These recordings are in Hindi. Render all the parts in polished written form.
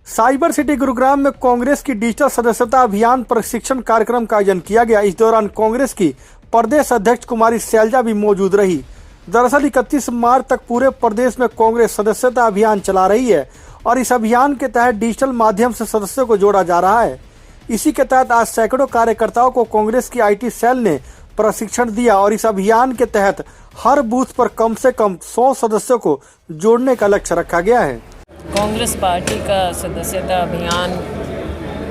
साइबर सिटी गुरुग्राम में कांग्रेस की डिजिटल सदस्यता अभियान प्रशिक्षण कार्यक्रम का आयोजन किया गया। इस दौरान कांग्रेस की प्रदेश अध्यक्ष कुमारी शैलजा भी मौजूद रही। दरअसल 31 मार्च तक पूरे प्रदेश में कांग्रेस सदस्यता अभियान चला रही है और इस अभियान के तहत डिजिटल माध्यम से सदस्यों को जोड़ा जा रहा है। इसी के तहत आज सैकड़ों कार्यकर्ताओं को कांग्रेस की IT सेल ने प्रशिक्षण दिया और इस अभियान के तहत हर बूथ पर कम से कम 100 सदस्यों को जोड़ने का लक्ष्य रखा गया है। कांग्रेस पार्टी का सदस्यता अभियान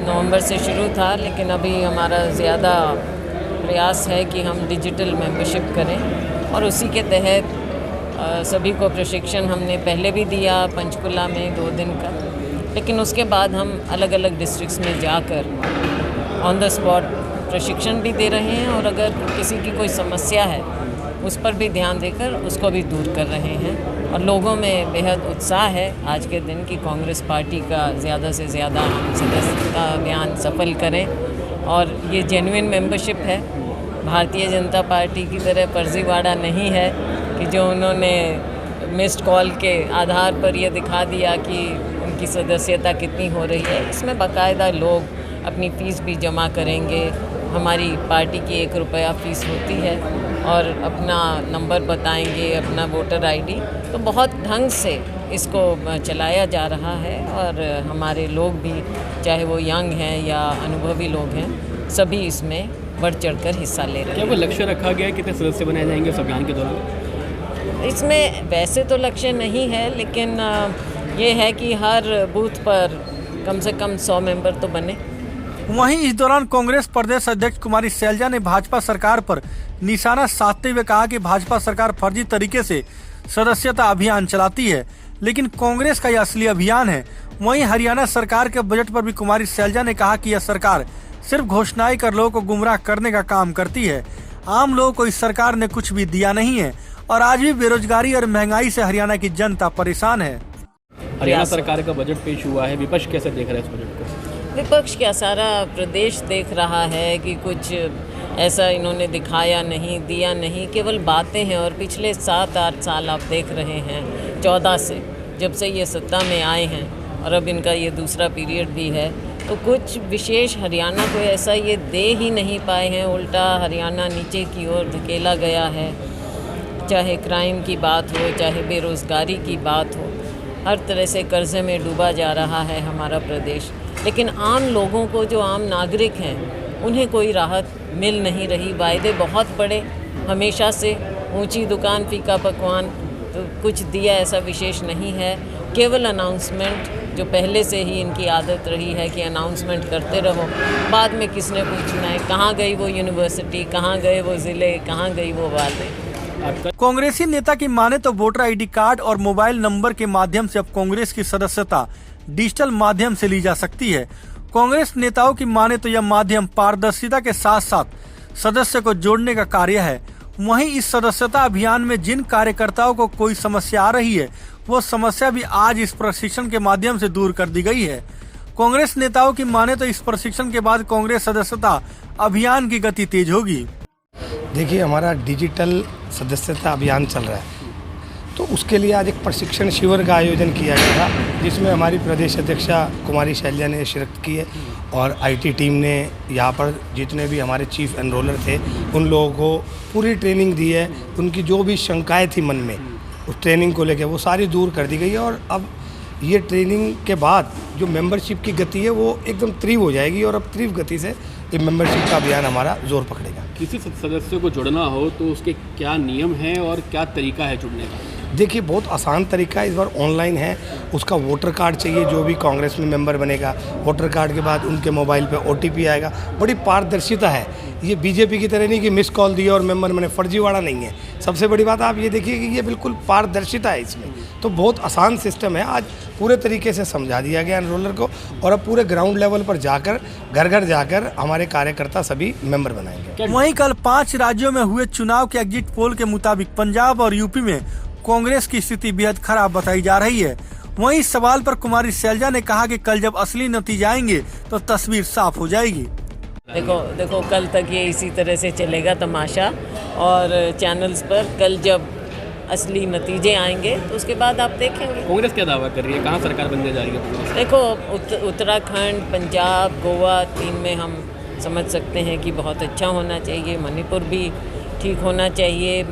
नवंबर से शुरू था, लेकिन अभी हमारा ज़्यादा प्रयास है कि हम डिजिटल मेंबरशिप करें और उसी के तहत सभी को प्रशिक्षण हमने पहले भी दिया पंचकुला में 2 दिन का, लेकिन उसके बाद हम अलग अलग डिस्ट्रिक्ट्स में जाकर ऑन द स्पॉट प्रशिक्षण भी दे रहे हैं और अगर किसी की कोई समस्या है उस पर भी ध्यान देकर उसको भी दूर कर रहे हैं। और लोगों में बेहद उत्साह है आज के दिन कि कांग्रेस पार्टी का ज़्यादा से ज़्यादा सदस्यता अभियान सफल करें और ये जेन्युइन मेंबरशिप है। भारतीय जनता पार्टी की तरह फर्जीवाड़ा नहीं है कि जो उन्होंने मिस्ड कॉल के आधार पर ये दिखा दिया कि उनकी सदस्यता कितनी हो रही है। इसमें बाकायदा लोग अपनी फ़ीस भी जमा करेंगे। हमारी पार्टी की 1 रुपया फ़ीस होती है और अपना नंबर बताएंगे, अपना वोटर ID। तो बहुत ढंग से इसको चलाया जा रहा है और हमारे लोग भी, चाहे वो यंग हैं या अनुभवी लोग हैं, सभी इसमें बढ़ चढ़कर हिस्सा ले रहे हैं। क्या कोई लक्ष्य रखा गया है कितने सदस्य बनाए जाएंगे इस अभियान के दौरान? इसमें वैसे तो लक्ष्य नहीं है, लेकिन ये है कि हर बूथ पर कम से कम 100 मेंबर तो बने। वहीं इस दौरान कांग्रेस प्रदेश अध्यक्ष कुमारी शैलजा ने भाजपा सरकार पर निशाना साधते हुए कहा कि भाजपा सरकार फर्जी तरीके से सदस्यता अभियान चलाती है, लेकिन कांग्रेस का यह असली अभियान है। वहीं हरियाणा सरकार के बजट पर भी कुमारी शैलजा ने कहा कि यह सरकार सिर्फ घोषणाएं कर लोगों को गुमराह करने का काम करती है। आम लोगों को इस सरकार ने कुछ भी दिया नहीं है और आज भी बेरोजगारी और महंगाई से हरियाणा की जनता परेशान है। हरियाणा सरकार का बजट पेश हुआ है, विपक्ष कैसे देख रहा है इस बजट को? विपक्ष क्या, सारा प्रदेश देख रहा है कि कुछ ऐसा इन्होंने दिखाया नहीं, दिया नहीं, केवल बातें हैं। और पिछले 7-8 साल आप देख रहे हैं, 14 से जब से ये सत्ता में आए हैं और अब इनका ये दूसरा पीरियड भी है, तो कुछ विशेष हरियाणा को ऐसा ये दे ही नहीं पाए हैं। उल्टा हरियाणा नीचे की ओर धकेला गया है। चाहे क्राइम की बात हो, चाहे बेरोज़गारी की बात हो, हर तरह से कर्जे में डूबा जा रहा है हमारा प्रदेश। लेकिन आम लोगों को, जो आम नागरिक हैं, उन्हें कोई राहत मिल नहीं रही। वायदे बहुत बड़े हमेशा से, ऊंची दुकान फीका पकवान, तो कुछ दिया ऐसा विशेष नहीं है। केवल अनाउंसमेंट, जो पहले से ही इनकी आदत रही है कि अनाउंसमेंट करते रहो, बाद में किसने पूछना है कहाँ गई वो यूनिवर्सिटी, कहाँ गए वो ज़िले, कहाँ गई वो बातें। कांग्रेसी नेता की माने तो वोटर ID कार्ड और मोबाइल नंबर के माध्यम से अब कांग्रेस की सदस्यता डिजिटल माध्यम से ली जा सकती है। कांग्रेस नेताओं की माने तो यह माध्यम पारदर्शिता के साथ साथ सदस्य को जोड़ने का कार्य है। वहीं इस सदस्यता अभियान में जिन कार्यकर्ताओं को कोई समस्या आ रही है, वो समस्या भी आज इस प्रशिक्षण के माध्यम से दूर कर दी गई है। कांग्रेस नेताओं की माने तो इस प्रशिक्षण के बाद कांग्रेस सदस्यता अभियान की गति तेज होगी। देखिए, हमारा डिजिटल सदस्यता अभियान चल रहा है, तो उसके लिए आज एक प्रशिक्षण शिविर का आयोजन किया गया था, जिसमें हमारी प्रदेश अध्यक्षा कुमारी शैलजा ने शिरकत की है और IT टीम ने यहाँ पर जितने भी हमारे चीफ एनरोलर थे उन लोगों को पूरी ट्रेनिंग दी है। उनकी जो भी शंकाएं थी मन में, उस ट्रेनिंग को लेकर वो सारी दूर कर दी गई है और अब ये ट्रेनिंग के बाद जो मेंबरशिप की गति है वो एकदम तीव्र हो जाएगी और अब तीव्र गति से ये मेंबरशिप का अभियान हमारा जोर पकड़ेगा। किसी सदस्य को जुड़ना हो तो उसके क्या नियम हैं और क्या तरीका है जुड़ने का? देखिए, बहुत आसान तरीका है, इस बार ऑनलाइन है। उसका वोटर कार्ड चाहिए, जो भी कांग्रेस में मेंबर बनेगा, वोटर कार्ड के बाद उनके मोबाइल पे OTP आएगा। बड़ी पारदर्शिता है, ये बीजेपी की तरह नहीं कि मिस कॉल दिया और मेंबर बने, फर्जीवाड़ा नहीं है। सबसे बड़ी बात आप ये देखिए कि ये बिल्कुल पारदर्शिता है इसमें, तो बहुत आसान सिस्टम है। आज पूरे तरीके से समझा दिया गया एनरोलर को और अब पूरे ग्राउंड लेवल पर जाकर, घर घर जाकर हमारे कार्यकर्ता सभी मेंबर बनाएंगे। वहीं कल 5 राज्यों में हुए चुनाव के एग्जिट पोल के मुताबिक पंजाब और यूपी में कांग्रेस की स्थिति बेहद खराब बताई जा रही है। वहीं इस सवाल पर कुमारी शैलजा ने कहा कि कल जब असली नतीजे आएंगे तो तस्वीर साफ हो जाएगी। देखो कल तक ये इसी तरह से चलेगा तमाशा और चैनल्स पर। कल जब असली नतीजे आएंगे तो उसके बाद आप देखेंगे। कांग्रेस क्या दावा कर रही है, कहाँ सरकार बनने जा रही है? देखो उत्तराखंड, पंजाब, गोवा 3 में हम समझ सकते हैं कि बहुत अच्छा होना चाहिए। मणिपुर भी ठीक होना चाहिए।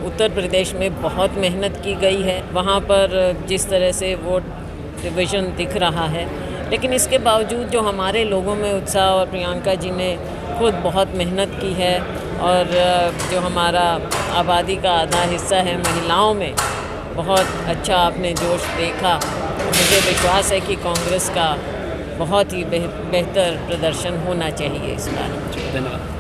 उत्तर प्रदेश में बहुत मेहनत की गई है, वहाँ पर जिस तरह से वोट डिवीज़न दिख रहा है, लेकिन इसके बावजूद जो हमारे लोगों में उत्साह, और प्रियंका जी ने खुद बहुत मेहनत की है, और जो हमारा आबादी का आधा हिस्सा है महिलाओं में, बहुत अच्छा आपने जोश देखा। मुझे विश्वास है कि कांग्रेस का बहुत ही बेहतर प्रदर्शन होना चाहिए इस बार। धन्यवाद।